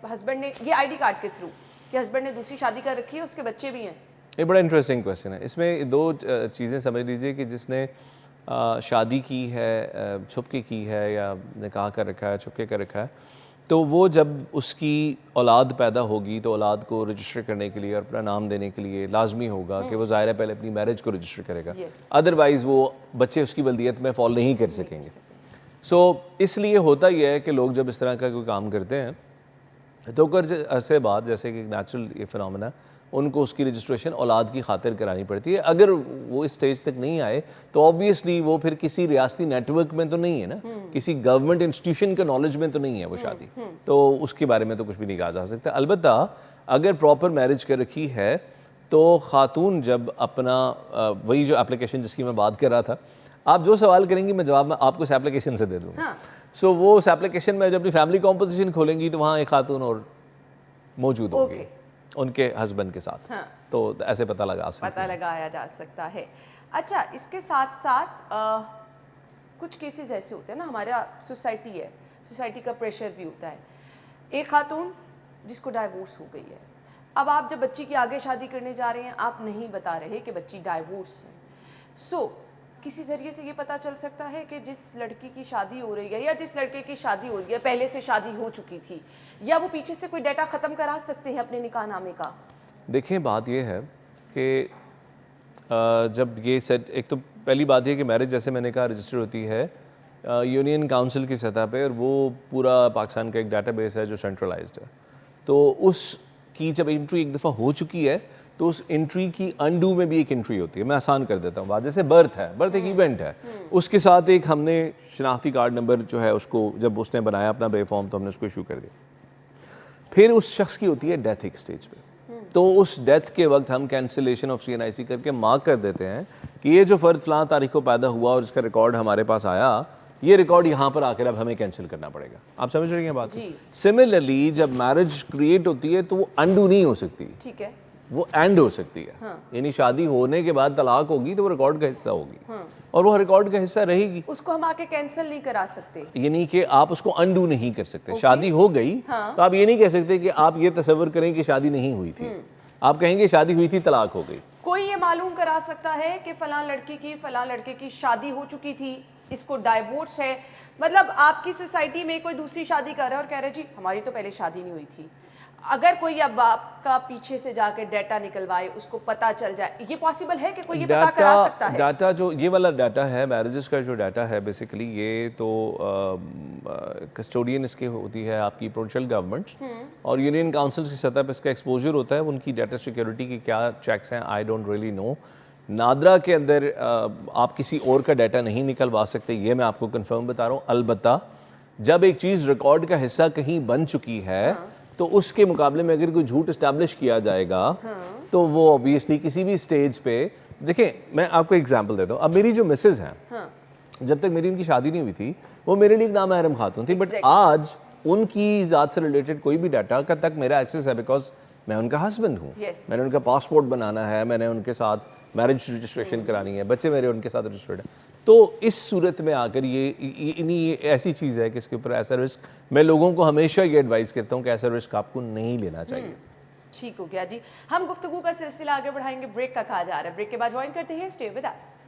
हस्बैंड ने, ये आईडी कार्ड के थ्रू, कि हस्बैंड ने दूसरी शादी कर रखी है, उसके बच्चे भी हैं? ये बड़ा इंटरेस्टिंग क्वेश्चन है। इसमें 2 चीज़ें समझ लीजिए कि जिसने शादी की है, छुपके की है, या निकाह कर रखा है, छुपके कर रखा है, तो वो जब उसकी औलाद पैदा होगी तो औलाद को रजिस्टर करने के लिए और अपना नाम देने के लिए लाजमी होगा कि वो ज़ाहिर है पहले अपनी मैरिज को रजिस्टर करेगा। अदरवाइज़ वो बच्चे उसकी वल्दियत में फॉल नहीं कर सकेंगे। सो इसलिए होता यह है कि लोग जब इस तरह का कोई काम करते हैं तो कुछ अरसे बाद, जैसे कि नेचुरल ये फिनोमेना, उनको उसकी रजिस्ट्रेशन औलाद की खातिर करानी पड़ती है। अगर वो इस स्टेज तक नहीं आए तो ऑब्वियसली वो फिर किसी रियासती नेटवर्क में तो नहीं है ना, किसी गवर्नमेंट इंस्टीट्यूशन के नॉलेज में तो नहीं है वो शादी, तो उसके बारे में तो कुछ भी नहीं कहा जा सकता। अलबत्ता अगर प्रॉपर मैरिज कर रखी है तो खातून जब अपना वही जो एप्लीकेशन जिसकी मैं बात कर रहा था, आप जो सवाल करेंगी मैं जवाब में आपको इस एप्लीकेशन से दे दूँगा। सो वो उस एप्लीकेशन में जब अपनी फैमिली कॉम्पोजिशन खोलेंगी तो वहाँ एक खातून और मौजूद होगी Okay. उनके हस्बैंड के साथ। हाँ। तो ऐसे पता लगा सकते पता हैं। लगाया जा सकता है। अच्छा, इसके साथ साथ कुछ केसेस ऐसे होते हैं ना, हमारा सोसाइटी है, सोसाइटी का प्रेशर भी होता है। एक खातून जिसको डाइवोर्स हो गई है, अब आप जब बच्ची की आगे शादी करने जा रहे हैं, आप नहीं बता रहे कि बच्ची डाइवोर्स है। सो किसी ज़रिए से ये पता चल सकता है कि जिस लड़की की शादी हो रही है या जिस लड़के की शादी हो रही है पहले से शादी हो चुकी थी, या वो पीछे से कोई डाटा ख़त्म करा सकते हैं अपने निकाहनामे का? देखिए बात ये है कि जब ये सेट, एक तो पहली बात ये कि मैरिज जैसे मैंने कहा रजिस्टर होती है यूनियन काउंसिल की सतह पे, और वो पूरा पाकिस्तान का एक डाटाबेस है जो सेंट्रलाइज्ड है। तो उसकी जब एंट्री एक दफ़ा हो चुकी है तो उस एंट्री की अनडू में भी एक एंट्री होती है। मैं आसान कर देता हूँ बात, जैसे बर्थ है, बर्थ एक इवेंट है, उसके साथ एक हमने शनाख्ती कार्ड नंबर जो है उसको जब उसने बनाया अपना बे फॉर्म तो हमने उसको इशू कर दिया। फिर उस शख्स की होती है डेथ एक स्टेज पे, तो उस डेथ के वक्त हम कैंसिलेशन ऑफ CNIC करके मार्क कर देते हैं कि ये जो फ़र्द फ़लाँ तारीख को पैदा हुआ और इसका रिकॉर्ड हमारे पास आया, ये रिकॉर्ड यहाँ पर आकर अब हमें कैंसिल करना पड़ेगा। आप समझ रही हैं बात? जी। सिमिलरली जब मैरिज क्रिएट होती है तो वो अनडू नहीं हो सकती, ठीक है। वो एंड हो सकती है। हाँ। यानी शादी होने के बाद तलाक होगी तो वो रिकॉर्ड का हिस्सा होगी, और वो रिकॉर्ड का हिस्सा रहेगी। उसको हम आके कैंसिल नहीं करा सकते। यानी कि आप उसको अनडू नहीं कर सकते। शादी हो गई तो आप ये नहीं कह सकते कि आप ये तसव्वुर करें कि शादी नहीं हुई थी, आप कहेंगे शादी हुई थी, तलाक हो गई। कोई ये मालूम करा सकता है कि फलां लड़की की फलां लड़के की शादी हो चुकी थी, इसको डाइवोर्स है, मतलब आपकी सोसाइटी में कोई दूसरी शादी कर रहा है और कह रहे जी हमारी तो पहले शादी नहीं हुई थी, अगर कोई अब आपका पीछे से जाके डाटा निकलवाए, उसको पता चल जाए, ये पॉसिबल है कि कोई ये पता करा सकता है? डाटा जो ये वाला डाटा है, मैरिजेस का जो डाटा है बेसिकली, ये तो कस्टोडियन इसके होती है आपकी प्रोविंशियल गवर्नमेंट्स, और यूनियन काउंसिल्स की सतह पर इसका एक्सपोजर होता है। उनकी डाटा सिक्योरिटी की क्या चेक्स हैं, I don't really know. NADRA के अंदर आप किसी और का डाटा नहीं निकलवा सकते, ये मैं आपको कंफर्म बता रहा हूँ। अलबत्ता जब एक चीज़ रिकॉर्ड का हिस्सा कहीं बन चुकी है तो उसके मुकाबले में अगर कोई झूठ इस्टेब्लिश किया जाएगा तो वो ऑब्वियसली किसी भी स्टेज पे, देखें मैं आपको एग्जांपल देता हूँ। अब मेरी जो मिसेज हैं, जब तक मेरी उनकी शादी नहीं हुई थी वो मेरे लिए एक नामहरम खातून थी, बट आज उनकी ज़ात से रिलेटेड कोई भी डाटा का तक मेरा एक्सेस है, बिकॉज मैं उनका हस्बैंड हूँ। मैंने उनका पासपोर्ट बनाना है, मैंने उनके साथ मैरिज रजिस्ट्रेशन करानी है, बच्चे मेरे उनके साथ रजिस्टर्ड है। तो इस सूरत में आकर ये ऐसी चीज़ है कि इसके ऊपर ऐसा रिस्क, मैं लोगों को हमेशा ये एडवाइस करता हूँ कि ऐसा रिस्क आपको नहीं लेना चाहिए। ठीक हो गया जी। हम गुफ्तगू का सिलसिला आगे बढ़ाएंगे, ब्रेक का कहा जा रहा है, ब्रेक के बाद ज्वाइन करते हैं, stay with us.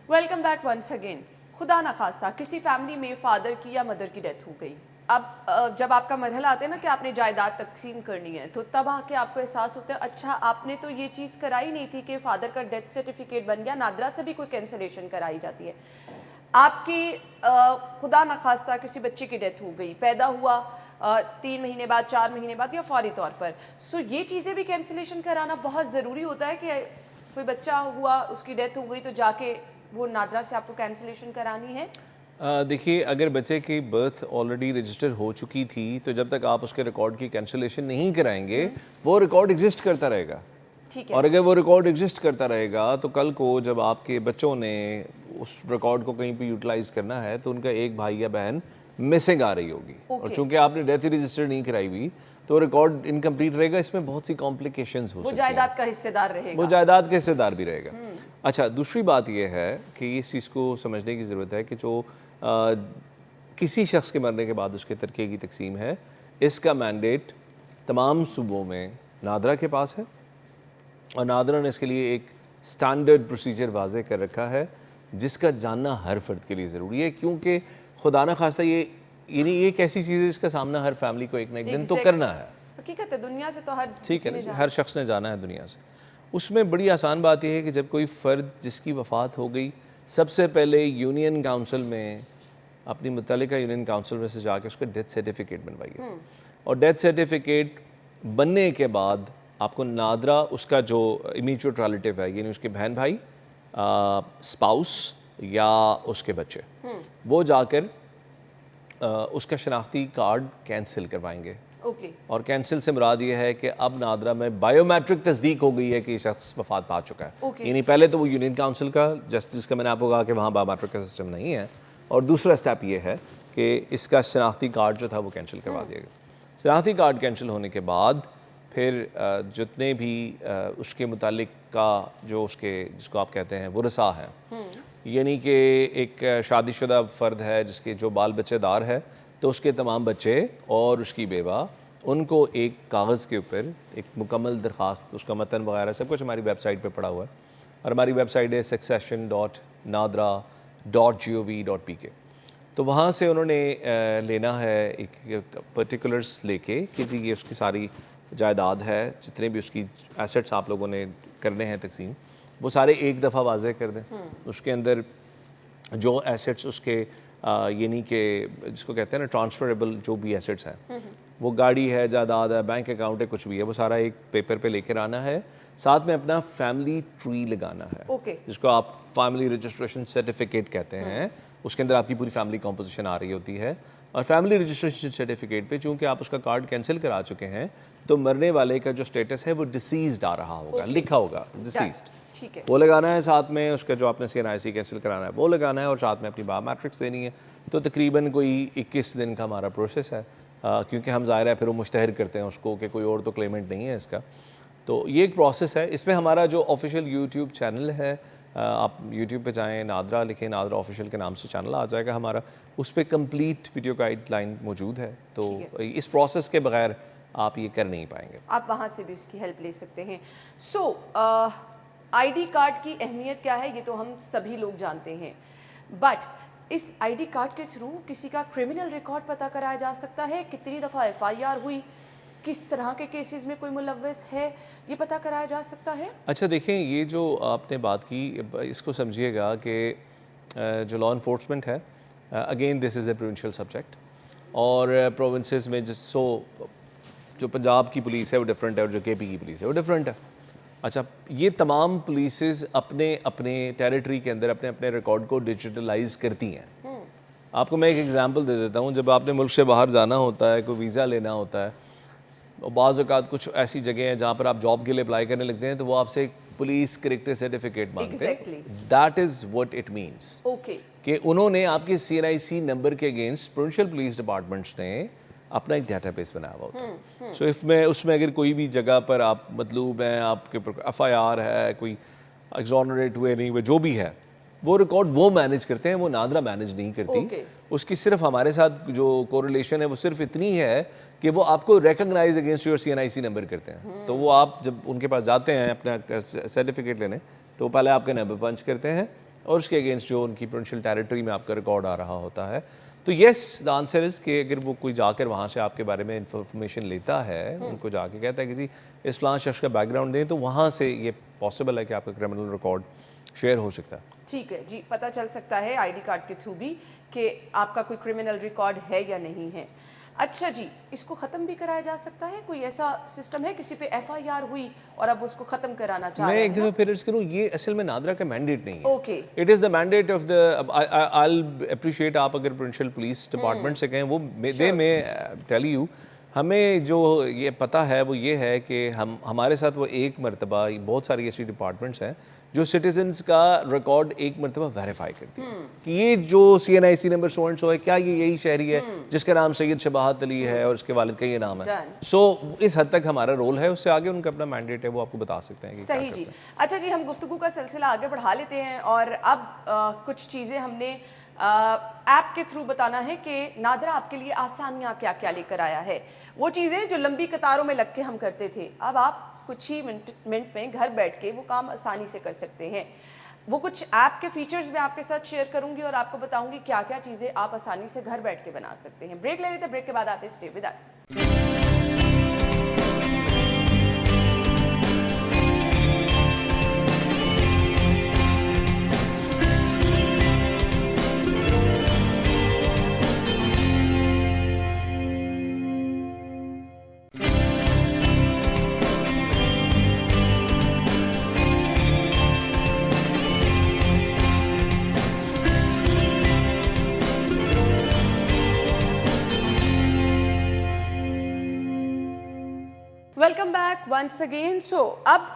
Welcome back once again. खुदा ना खास्ता किसी फैमिली में फादर की या मदर की डेथ हो गई, अब जब आपका मरहला आता है ना कि आपने जायदाद तकसीम करनी है, तो तब आके आपको एहसास होता है अच्छा आपने तो ये चीज़ कराई नहीं थी कि फादर का डेथ सर्टिफिकेट बन गया, नादरा से भी कोई कैंसलेशन कराई जाती है। आपकी खुदा न खास्ता किसी बच्चे की डेथ हो गई, पैदा हुआ 3 महीने बाद, 4 महीने बाद या फौरी तौर पर, सो ये चीज़ें भी कैंसलेशन कराना बहुत ज़रूरी होता है कि कोई बच्चा हुआ उसकी डेथ हो गई तो जाके वो नादरा से आपको कैंसलेशन करानी है? देखिए अगर बच्चे की बर्थ ऑलरेडी रजिस्टर हो चुकी थी तो जब तक आप उसके रिकॉर्ड की कैंसलेशन नहीं कराएंगे वो रिकॉर्ड एग्जिस्ट करता रहेगा। ठीक है। और अगर वो रिकॉर्ड एग्जिस्ट करता रहेगा तो कल को जब आपके बच्चों ने उस रिकॉर्ड को कहीं पे यूटिलाइज करना है तो उनका एक भाई या बहन मिसिंग आ रही होगी। और चूंकि आपने डेथ ही रजिस्टर नहीं कराई हुई तो रिकॉर्ड इनकम्प्लीट रहेगा। इसमें बहुत सी कॉम्प्लिकेशंस हो सकती हैं। वो जायदाद का हिस्सेदार रहेगा। वो जायदाद का हिस्सेदार भी रहेगा। अच्छा, दूसरी बात यह है कि इस चीज़ को समझने की ज़रूरत है कि जो किसी शख्स के मरने के बाद उसके तरके की तकसीम है, इसका मैंडेट तमाम सूबों में नादरा के पास है और नादरा ने इसके लिए एक स्टैंडर्ड प्रोसीजर वाजे कर रखा है जिसका जानना हर फर्द के लिए ज़रूरी है, क्योंकि खुदा न खास्ता ये एक ऐसी चीज़ है जिसका सामना हर फैमिली को एक ना एक दिन तो करना है। हकीकत है, दुनिया से तो हर ठीक है, हर शख्स ने जाना है दुनिया से। उसमें बड़ी आसान बात यह है कि जब कोई फ़र्द जिसकी वफ़ात हो गई सबसे पहले यूनियन काउंसिल में, अपनी मुतल्लिका यूनियन काउंसिल में से जाके उसका डेथ सर्टिफिकेट बनवाइए। और डेथ सर्टिफिकेट बनने के बाद आपको नादरा उसका जो इमीडिएट रिलेटिव है, यानी उसके बहन भाई, स्पाउस या उसके बच्चे, वो जाकर उसका शनाख्ती कार्ड कैंसिल करवाएंगे। ओके। और कैंसिल से मुराद ये है कि अब नादरा में बायोमेट्रिक तस्दीक हो गई है कि ये शख्स वफात पा चुका है। ओके। यानी पहले तो वो यूनियन काउंसिल का जस्टिस का मैंने आपको कहा कि वहाँ बायोमेट्रिक का सिस्टम नहीं है, और दूसरा स्टेप ये है कि इसका शनाख्ती कार्ड जो था वो कैंसिल करवा दिया गया। शनाख्ती कार्ड कैंसिल होने के बाद फिर जितने भी उसके मुतालिक का जो उसके जिसको आप कहते हैं वरसा हैं, यानी कि एक शादीशुदा फ़र्द है जिसके जो बाल बच्चेदार है, तो उसके तमाम बच्चे और उसकी बेवा, उनको एक कागज़ के ऊपर एक मुकम्मल दरख्वास्त, उसका मतन वगैरह सब कुछ हमारी वेबसाइट पे पड़ा हुआ है। और हमारी वेबसाइट है succession.nadra.gov.pk। तो वहाँ से उन्होंने लेना है एक पर्टिकुलर्स लेके कि जी ये उसकी सारी जायदाद है, जितने भी उसकी एसेट्स आप लोगों ने करने हैं तकसीम, वो सारे एक दफ़ा वाज़े कर दें। उसके अंदर जो एसेट्स उसके यानी कि जिसको कहते हैं ना ट्रांसफरेबल, जो भी एसेट्स हैं, वो गाड़ी है, जायदाद है, बैंक अकाउंट है, कुछ भी है, वो सारा एक पेपर पे लेकर आना है। साथ में अपना फैमिली ट्री लगाना है, ओके। जिसको आप फैमिली रजिस्ट्रेशन सर्टिफिकेट कहते हैं। उसके अंदर आपकी पूरी फैमिली कॉम्पोजिशन आ रही होती है। और फैमिली रजिस्ट्रेशन सर्टिफिकेट पे चूंकि आप उसका कार्ड कैंसिल करा चुके हैं, तो मरने वाले का जो स्टेटस है वो डिसीज्ड आ रहा होगा, लिखा होगा डिसीज्ड, ठीक है। वो लगाना है। साथ में उसका जो आपने CNIC कैंसिल कराना है वो लगाना है, और साथ में अपनी बायोमेट्रिक्स देनी है। तो तकरीबन कोई 21 दिन का हमारा प्रोसेस है, क्योंकि हम ज़ाहिर है फिर वो मुश्तहर करते हैं उसको कि कोई और तो क्लेमेंट नहीं है इसका। तो ये एक प्रोसेस है। इसमें हमारा जो ऑफिशियल यूट्यूब चैनल है, आप यूट्यूब पे जाएं, नादरा लिखें, नादरा ऑफिशियल के नाम से चैनल आ जाएगा हमारा, उस पर कंप्लीट वीडियो गाइडलाइन मौजूद है। तो इस प्रोसेस के बगैर आप ये कर नहीं पाएंगे। आप वहाँ से भी उसकी हेल्प ले सकते हैं। सो आईडी कार्ड की अहमियत क्या है ये तो हम सभी लोग जानते हैं, बट इस आईडी कार्ड के थ्रू किसी का क्रिमिनल रिकॉर्ड पता कराया जा सकता है, कितनी दफ़ा FIR हुई, किस तरह के केसेस में कोई मुलव्वस है, ये पता कराया जा सकता है। अच्छा देखें, ये जो आपने बात की, इसको समझिएगा कि जो लॉ इन्फोर्समेंट है, again this is a provincial subject, और प्रोविंसेस में जो पंजाब की पुलिस है वो डिफरेंट है, और जो KP की पुलिस है वो डिफरेंट है। अच्छा, ये तमाम पुलिसेस अपने अपने टेरिटरी के अंदर अपने अपने रिकॉर्ड को डिजिटलाइज करती हैं। आपको मैं एक एग्जांपल दे देता हूँ। जब आपने मुल्क से बाहर जाना होता है, कोई वीज़ा लेना होता है, और बाज़ औक़ात कुछ ऐसी जगह हैं जहाँ पर आप जॉब के लिए अप्लाई करने लगते हैं, तो वो आपसे एक पुलिस कैरेक्टर सर्टिफिकेट मांगते हैं। That is what it means, okay, कि उन्होंने आपके CNIC नंबर के अगेंस्ट प्रोविंशियल पुलिस डिपार्टमेंट्स ने अपना एक डेटाबेस बनाया हुआ होता है। सो उसमें अगर कोई भी जगह पर आप मतलूब हैं, आपके FIR है, कोई एग्जोनरेट हुए नहीं हुए, जो भी है, वो रिकॉर्ड वो मैनेज करते हैं, वो नादरा मैनेज नहीं करती। उसकी सिर्फ हमारे साथ जो कोरिलेशन है वो सिर्फ इतनी है कि वो आपको recognize against your CNIC number करते हैं। तो वो आप जब उनके पास जाते हैं अपना सर्टिफिकेट लेने, तो पहले आपके नंबर पंच करते हैं, और उसके अगेंस्ट जो उनकी प्रोविंशियल टेरिटरी में आपका रिकॉर्ड आ रहा होता है। तो येस, द आंसर इज़ कि अगर वो कोई जाकर वहाँ से आपके बारे में इंफॉर्मेशन लेता है, उनको जाके कहता है कि जी इस फलां शख्स का बैकग्राउंड दें, तो वहाँ से ये पॉसिबल है कि आपका क्रिमिनल रिकॉर्ड शेयर हो सकता है। ठीक है जी, पता चल सकता है आईडी कार्ड के थ्रू भी कि आपका कोई क्रिमिनल रिकॉर्ड है या नहीं है। अच्छा जी, इसको ख़त्म भी कराया जा सकता है? कोई ऐसा सिस्टम है, किसी पे FIR हुई और अब उसको ख़त्म कराना चाह रहे हैं? मैं एक दफ़ा फिर अर्ज़ करूँ, ये असल में नादरा का मैंडेट नहीं है। Okay, it is the mandate of the, I appreciate, आप अगर प्रोविंशियल पुलिस डिपार्टमेंट से कहें, वो दे में टेल यू, हमें जो ये पता है वो ये है कि हमारे साथ वो एक मरतबा, बहुत सारी ऐसी डिपार्टमेंट्स हैं जो सिटीजन्स का रिकॉर्ड एक मरतबा वेरीफाई करती है कि ये जो CNIC number so and so है, क्या ये यही शहरी है जिसका नाम सैयद शबाहत अली है और उसके वालिद का ये नाम है। सो इस हद तक हमारा रोल है, उससे आगे उनका अपना मैंडेट है, वो आपको बता सकते हैं कि सही जी। अच्छा जी, हम गुफ्तगू का सिलसिला आगे बढ़ा लेते हैं, और अब कुछ चीज़ें हमने ऐप के थ्रू बताना है कि नादरा आपके लिए आसानियाँ क्या क्या लेकर आया है। वो चीज़ें जो लंबी कतारों में लग के हम करते थे, अब आप कुछ ही मिनट में घर बैठ के वो काम आसानी से कर सकते हैं। वो कुछ ऐप के फीचर्स मैं आपके साथ शेयर करूंगी और आपको बताऊंगी क्या क्या चीज़ें आप आसानी से घर बैठ के बना सकते हैं। ब्रेक ले लेते हैं, ब्रेक के बाद आते हैं, stay with us. Welcome back once again. So अब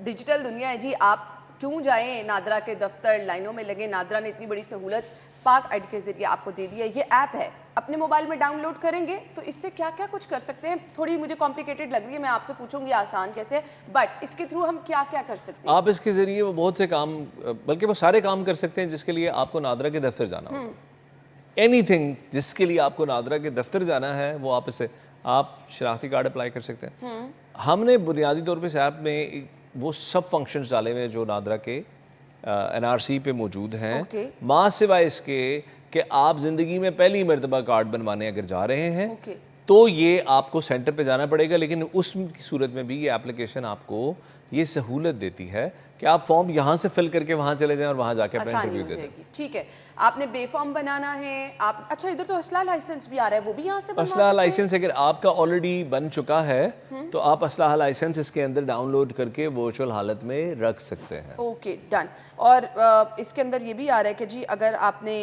डिजिटल दुनिया है जी, आप क्यों जाएं नादरा के दफ्तर, लाइनों में लगे। नादरा ने इतनी बड़ी सहूलत पाक आईडी के जरिए आपको दे दी है। ये ऐप है, अपने मोबाइल में डाउनलोड करेंगे तो इससे क्या क्या कुछ कर सकते हैं। थोड़ी मुझे कॉम्प्लिकेटेड लग रही है, मैं आपसे पूछूंगी आसान कैसे, बट इसके थ्रू हम क्या क्या कर सकते हैं। आप इसके ज़रिए वो बहुत से काम, बल्कि वो सारे काम कर सकते हैं जिसके लिए आपको नादरा के दफ्तर जाना होता है। एनीथिंग जिसके लिए आपको नादरा के दफ्तर जाना है वो आप इसे, आप शनाख्ती कार्ड अप्लाई कर सकते हैं। हमने बुनियादी तौर पे इस ऐप में वो सब फंक्शंस डाले हुए हैं जो नादरा के एनआरसी पे मौजूद हैं। Okay. माँ सिवाय इसके कि आप ज़िंदगी में पहली मरतबा कार्ड बनवाने अगर जा रहे हैं Okay. तो ये आपको सेंटर पे जाना पड़ेगा, लेकिन उस की सूरत में भी ये एप्लीकेशन आपको ये सहूलत देती है कि आप फॉर्म यहाँ से फिल करके वहाँ चले जाएं और वहाँ जाके अपना आसानी इंटरव्यू हो दे दें। जाएगी। ठीक है, आपने बेफॉर्म बनाना है आप, अच्छा इधर तो असला लाइसेंस भी आ रहा है, वो भी यहाँ से बनवा असलाह सकते हैं? लाइसेंस अगर आपका ऑलरेडी बन चुका है तो आप असलाह लाइसेंस इसके अंदर डाउनलोड करके वर्चुअल हालत में रख सकते हैं। Okay done. और इसके अंदर ये भी आ रहा है कि जी अगर आपने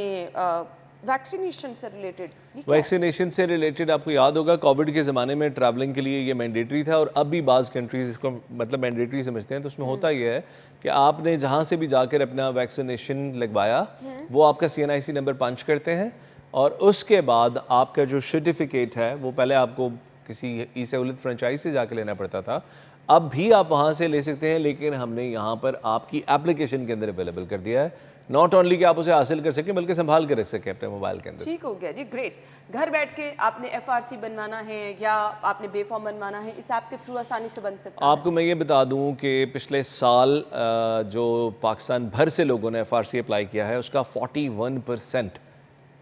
वैक्सीनेशन से रिलेटेड, वैक्सीनेशन से रिलेटेड आपको याद होगा कोविड के ज़माने में ट्रैवलिंग के लिए ये मैंडेटरी था, और अब भी बाज़ कंट्रीज़ इसको मतलब मैंडेटरी समझते हैं। तो उसमें होता ये है कि आपने जहाँ से भी जाकर अपना वैक्सीनेशन लगवाया वो आपका CNIC नंबर पंच करते हैं, और उसके बाद आपका जो सर्टिफिकेट है वो पहले आपको किसी ई सहूलत फ्रेंचाइज से जाकर लेना पड़ता था, अब भी आप वहाँ से ले सकते हैं, लेकिन हमने यहाँ पर आपकी एप्लीकेशन के अंदर अवेलेबल कर दिया है। नॉट ओनली कि आप उसे हासिल कर सकें बल्कि संभाल के रख सकें अपने मोबाइल के अंदर। ठीक हो गया जी, ग्रेट। घर बैठ के आपने FRC बनवाना है या आपने बेफॉर्म बनवाना है, इस ऐप के थ्रू आसानी से बन सकता है। आपको मैं ये बता दूं कि पिछले साल जो पाकिस्तान भर से लोगों ने FRC अप्लाई किया है उसका 41%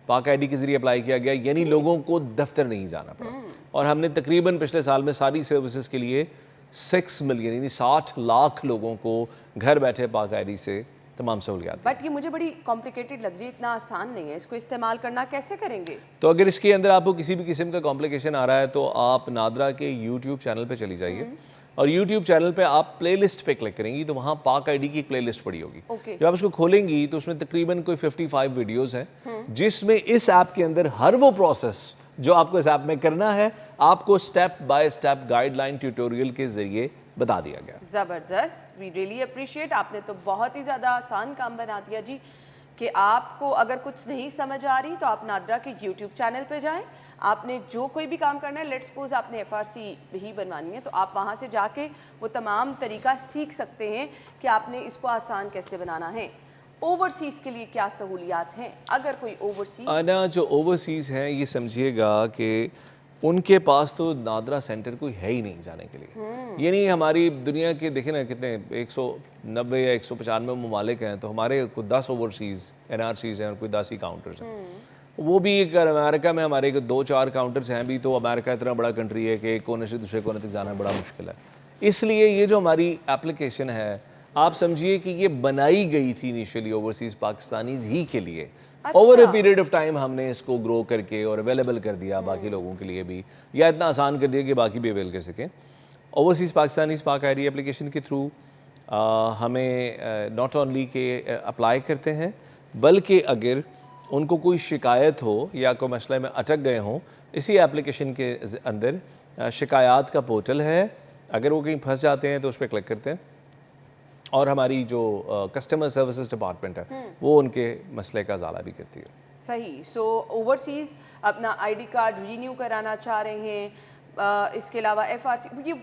पाक आईडी के जरिए अप्लाई किया गया, यानी लोगों को दफ्तर नहीं जाना पड़ा। और हमने तकरीबन पिछले साल में सारी सर्विसेज के लिए 6 मिलियन यानी 60 लाख लोगों को घर बैठे पाक आईडी से तमाम सहूलियात। बट ये मुझे बड़ी कॉम्प्लिकेटेड लग रही है, इतना आसान नहीं है, इसको इस्तेमाल करना कैसे करेंगे? तो अगर इसके अंदर आपको किसी भी किस्म का कॉम्प्लिकेशन आ रहा है तो आप नादरा के YouTube चैनल पे चली जाइए, और YouTube चैनल पे आप प्लेलिस्ट पे क्लिक करेंगी तो वहाँ पाक आईडी की एक प्लेलिस्ट पड़ी होगी। Okay. जब आप उसको खोलेंगी तो उसमें तकरीबन कोई 55 वीडियोस हैं जिसमें इस ऐप के अंदर हर वो प्रोसेस जो आपको इस ऐप में करना है आपको step by step guideline tutorial के जरिए बता दिया गया। ज़बरदस्त, वी रियली अप्रिशिएट। आपने तो बहुत ही ज़्यादा आसान काम बना दिया जी कि आपको अगर कुछ नहीं समझ आ रही तो आप नादरा के YouTube चैनल पे जाएं, आपने जो कोई भी काम करना है, लेट्स सपोज आपने FRC ही बनवानी है तो आप वहाँ से जाके वो तमाम तरीका सीख सकते हैं कि आपने इसको आसान कैसे बनाना है। ओवरसीज़ के लिए क्या सहूलियात हैं? अगर कोई ओवरसीज आना जो ओवरसीज़ हैं ये समझिएगा कि उनके पास तो नादरा सेंटर कोई है ही नहीं जाने के लिए। यानी हमारी दुनिया के देखें ना कितने 190 या 195 ममालिक हैं, तो हमारे कोई 10 ओवरसीज़ NRCs हैं और कोई 10 ही काउंटर्स हैं। वो भी एक अमेरिका में हमारे 2-4 काउंटर्स हैं भी, तो अमेरिका इतना बड़ा कंट्री है कि एक कोने से दूसरे कोने तक जाना बड़ा मुश्किल है। इसलिए ये जो हमारी एप्लीकेशन है आप समझिए कि ये बनाई गई थी इनिशियली ओवरसीज़ पाकिस्तानीज़ ही के लिए। Over a period of time हमने इसको ग्रो करके और अवेलेबल कर दिया बाकी लोगों के लिए भी, या इतना आसान कर दिया कि बाकी भी अवेल कर सकें। ओवरसीज़ पाकिस्तानीज़ पाक आईडी एप्लीकेशन के थ्रू हमें नॉट ओनली के अप्लाई करते हैं, बल्कि अगर उनको कोई शिकायत हो या कोई मसले में अटक गए हों, इसी एप्लीकेशन के अंदर शिकायत का पोर्टल है, अगर वो कहीं फंस जाते हैं तो उस पर क्लिक करते हैं और हमारी जो कस्टमर सर्विसेज डिपार्टमेंट है वो उनके मसले का ज़ाला भी करती है। सही। सो ओवरसीज़ अपना आईडी कार्ड रीन्यू कराना चाह रहे हैं, इसके अलावा FRC, ये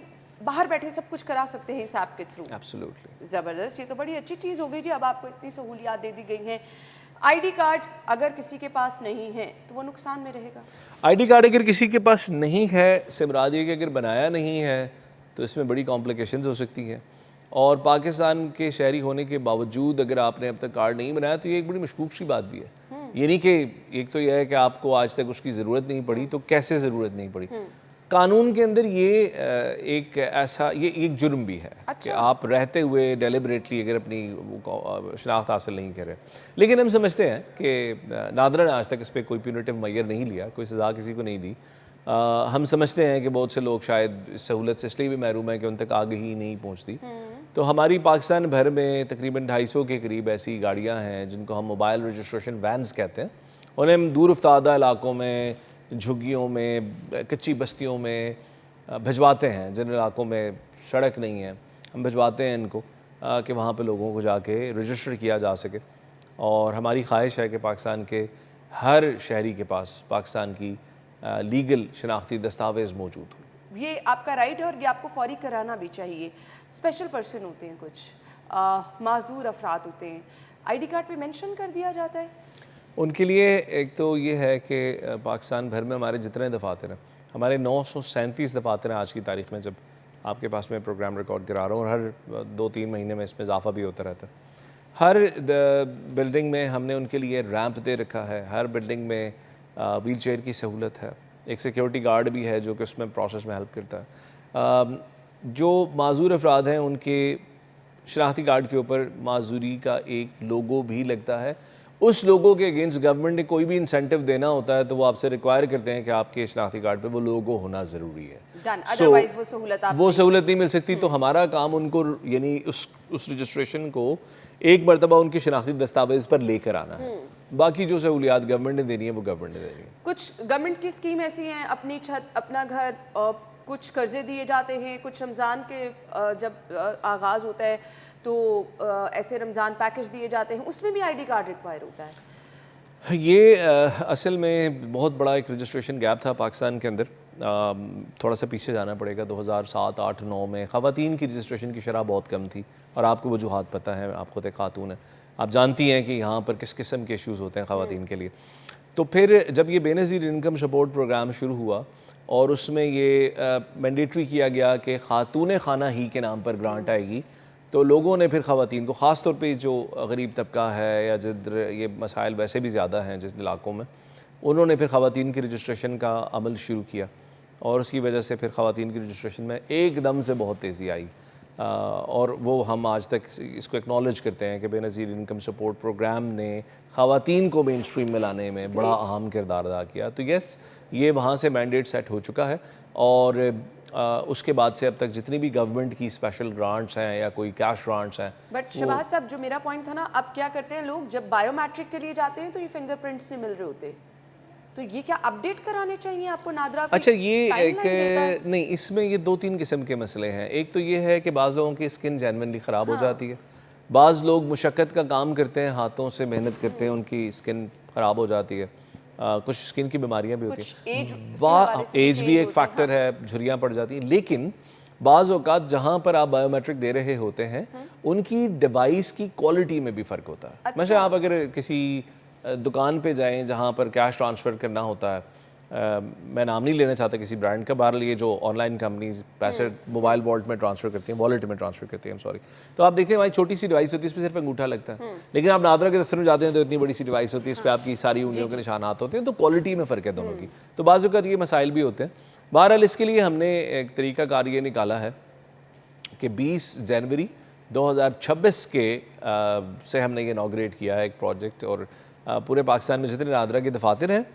बाहर बैठे सब कुछ करा सकते हैं इस ऐप के थ्रू। एब्सोल्युटली ज़बरदस्त, ये तो बड़ी अच्छी चीज़ हो गई जी। अब आपको इतनी सहूलियात दे दी गई हैं। आईडी कार्ड अगर किसी के पास नहीं है तो वो नुकसान में रहेगा। आईडी कार्ड अगर किसी के पास नहीं है, सिमराज ये कि अगर बनाया नहीं है तो इसमें बड़ी कॉम्प्लिकेशंस हो सकती हैं, और पाकिस्तान के शहरी होने के बावजूद अगर आपने अब तक कार्ड नहीं बनाया तो ये एक बड़ी मशकूक सी बात भी है। ये नहीं कि एक तो यह है कि आपको आज तक उसकी ज़रूरत नहीं पड़ी, तो कैसे ज़रूरत नहीं पड़ी। कानून के अंदर ये एक ऐसा ये एक जुर्म भी है कि आप रहते हुए डेलिबरेटली अगर अपनी शनाख्त हासिल नहीं कर रहे। लेकिन हम समझते हैं कि नादरा ने आज तक इस पर कोई प्यूनिटिव मैयर नहीं लिया, कोई सज़ा किसी को नहीं दी। हम समझते हैं कि बहुत से लोग शायद इस सहूलत से इसलिए भी महरूम हैं कि उन तक आगे ही नहीं पहुँचती। तो हमारी पाकिस्तान भर में तकरीबन 250 के करीब ऐसी गाड़ियाँ हैं जिनको हम मोबाइल रजिस्ट्रेशन वैन्स कहते हैं। उन्हें हम दूर अफ्तादा इलाकों में, झुग्गियों में, कच्ची बस्तियों में भिजवाते हैं जिन इलाकों में सड़क नहीं है, हम भिजवाते हैं इनको कि वहाँ पे लोगों को जाके रजिस्टर किया जा सके। और हमारी ख्वाहिश है कि पाकिस्तान के हर शहरी के पास पाकिस्तान की लीगल शनाख्ती दस्तावेज़ मौजूद हो। ये आपका राइट है और ये आपको फौरी कराना भी चाहिए। स्पेशल पर्सन होते हैं कुछ, माजूर अफराद होते हैं, आईडी कार्ड पे मेंशन कर दिया जाता है। उनके लिए एक तो ये है कि पाकिस्तान भर में हमारे जितने दफातर हैं, हमारे 937 दफातर हैं आज की तारीख में, जब आपके पास मैं प्रोग्राम रिकॉर्ड करा रहा हूँ, और हर 2-3 महीने में इसमें इजाफा भी होता रहता है। हर बिल्डिंग में हमने उनके लिए रैंप दे रखा है, हर बिल्डिंग में व्हील चेयर की सहूलत है, एक सिक्योरिटी गार्ड भी है जो कि उसमें प्रोसेस में हेल्प करता है। जो माजूर अफराद हैं उनके शनाख्ती कार्ड के ऊपर माजूरी का एक लोगो भी लगता है। उस लोगों के अगेंस्ट गवर्नमेंट ने कोई भी इंसेंटिव देना होता है तो वो आपसे रिक्वायर करते हैं कि आपके शनाख्ती कार्ड पे वो लोगो होना ज़रूरी है। अदरवाइज वो सहूलत नहीं मिल सकती। तो हमारा काम उनको यानी उस रजिस्ट्रेशन को एक मरतबा उनके शनाख्ती दस्तावेज पर लेकर आना है। बाकी जो सहूलियात गवर्नमेंट ने देनी है वो गवर्नमेंट ने देनी है। कुछ गवर्नमेंट की स्कीम ऐसी हैं, अपनी छत अपना घर, कुछ कर्जे दिए जाते हैं, कुछ रमज़ान के जब आगाज़ होता है तो ऐसे रमज़ान पैकेज दिए जाते हैं, उसमें भी आईडी कार्ड रिक्वायर होता है। ये असल में बहुत बड़ा एक रजिस्ट्रेशन गैप था पाकिस्तान के अंदर। थोड़ा सा पीछे जाना पड़ेगा, 2007, 8, 9 में ख़वातीन की रजिस्ट्रेशन की शरह बहुत कम थी, और आपको वजूहात पता है, आप खुद एक खातून है, आप जानती हैं कि यहाँ पर किस किस्म के इश्यूज़ होते हैं ख़वातीन के लिए। तो फिर जब ये बेनज़ीर इनकम सपोर्ट प्रोग्राम शुरू हुआ और उसमें ये मैंडेटरी किया गया कि खातून खाना ही के नाम पर ग्रांट आएगी, तो लोगों ने फिर ख़वातीन को, ख़ास तौर पे जो गरीब तबका है या जिधर ये मसाइल वैसे भी ज़्यादा हैं जिस इलाकों में, उन्होंने फिर ख़वातीन की रजिस्ट्रेशन का अमल शुरू किया, और उसकी वजह से फिर ख़वातीन की रजिस्ट्रेशन में एकदम से बहुत तेज़ी आई। और वो हम आज तक इसको एक्नॉलेज करते हैं कि बेनज़ीर इनकम सपोर्ट प्रोग्राम ने ख़वातीन को मेन स्ट्रीम में लाने में बड़ा अहम किरदार अदा किया। तो यस, ये वहाँ से मैंडेट सेट हो चुका है, और उसके बाद से अब तक जितनी भी गवर्नमेंट की स्पेशल ग्रांट्स हैं या कोई कैश ग्रांट्स हैं। बट शबाज साहब, जो मेरा पॉइंट था ना, अब क्या करते हैं लोग, जब बायोमेट्रिक के लिए जाते हैं तो ये फिंगरप्रिंट्स नहीं मिल रहे होते, तो ये क्या अपडेट कराने चाहिए आपको नादरा? अच्छा, ये एक नहीं, इसमें ये 2-3 किस्म के मसले हैं। एक तो ये है कि बाज़ लोगों की स्किन जेन्युइनली ख़राब हो जाती है, बाज़ लोग मुशक्क़त का काम करते हैं, हाथों से मेहनत करते हैं, उनकी स्किन ख़राब हो जाती है। कुछ स्किन की बीमारियां भी होती हैं, एज भी एक फैक्टर है, झुर्रियाँ पड़ जाती हैं। लेकिन बाज़ औक़ात जहाँ पर आप बायोमेट्रिक दे रहे होते हैं उनकी डिवाइस की क्वालिटी में भी फ़र्क होता है। मतलब आप अगर किसी दुकान पे जाएं जहाँ पर कैश ट्रांसफ़र करना होता है, मैं नाम नहीं लेना चाहता किसी ब्रांड का, बहरहाल ये जो ऑनलाइन कंपनीज पैसे मोबाइल वॉलेट में ट्रांसफ़र करती हैं, वॉलेट में ट्रांसफ़र करती हैं, सॉरी, तो आप देखते हैं भाई छोटी सी डिवाइस होती है, इस पर सिर्फ अंगूठा लगता है। लेकिन आप नादरा के दफ्तर में जाते हैं तो इतनी बड़ी सी डिवाइस होती है, इस पर आपकी सारी उंगलियों के निशानात होते हैं, तो क्वालिटी में फ़र्क है दोनों की। तो बाज़ औक़ात ये मसाइल भी होते हैं। बहरहाल इसके लिए हमने एक तरीक़ाकार ये निकाला है कि 20 जनवरी 2026 के से हमने ये इनॉग्रेट किया है एक प्रोजेक्ट, और पूरे पाकिस्तान में जितने नादरा के दफातर हैं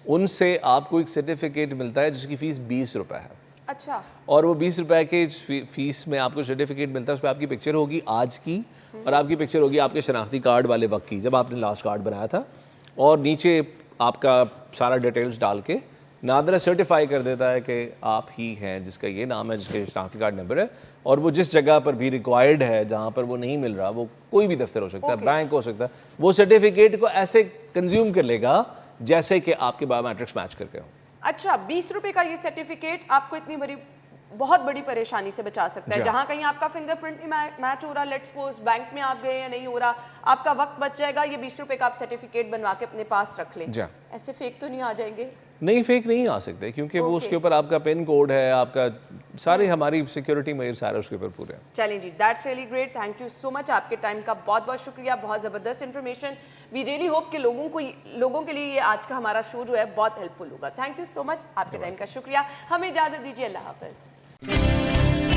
उनसे आपको एक सर्टिफिकेट मिलता है जिसकी फ़ीस 20 रुपये है। अच्छा। और वो 20 रुपये के फ़ीस में आपको सर्टिफिकेट मिलता है, उस पर आपकी पिक्चर होगी आज की, और आपकी पिक्चर होगी आपके शनाख्ती कार्ड वाले वक्त की, जब आपने लास्ट कार्ड बनाया था, और नीचे आपका सारा डिटेल्स डाल के नादरा सर्टिफाई कर देता है कि आप ही हैं जिसका ये नाम है, जिसके शनाख्ती कार्ड नंबर है, और वो जिस जगह पर भी रिक्वायर्ड है, जहाँ पर वो नहीं मिल रहा, वो कोई भी दफ्तर हो सकता है, बैंक हो सकता है, वो सर्टिफिकेट को ऐसे कंज्यूम कर लेगा जैसे कि आपके बायोमेट्रिक्स मैच करके हो। अच्छा, 20 रुपए का ये सर्टिफिकेट आपको इतनी बहुत बड़ी परेशानी से बचा सकता है। जहां कहीं आपका फिंगरप्रिंट नहीं मैच हो रहा, लेट्स सपोज बैंक में आप गए या नहीं हो रहा, आपका वक्त बच जाएगा, ये 20 रुपए का आप सर्टिफिकेट बनवा के अपने पास रख लें। ऐसे फेक तो नहीं आ जाएंगे? नहीं, फेक नहीं आ सकते, क्योंकि वो उसके ऊपर आपका पिन कोड है, आपका सारी हमारी सिक्योरिटी मेजर सारे उसके ऊपर पूरे हैं। चलें जी, that's really great, thank you so much, आपके टाइम का बहुत बहुत शुक्रिया, बहुत ज़बरदस्त इन्फॉर्मेशन। वी रियली होप कि लोगों के लिए ये आज का हमारा शो जो है बहुत हेल्पफुल होगा। थैंक यू सो मच, आपके टाइम का शुक्रिया। हमें इजाज़त दीजिए, अल्लाह हाफ़िज़।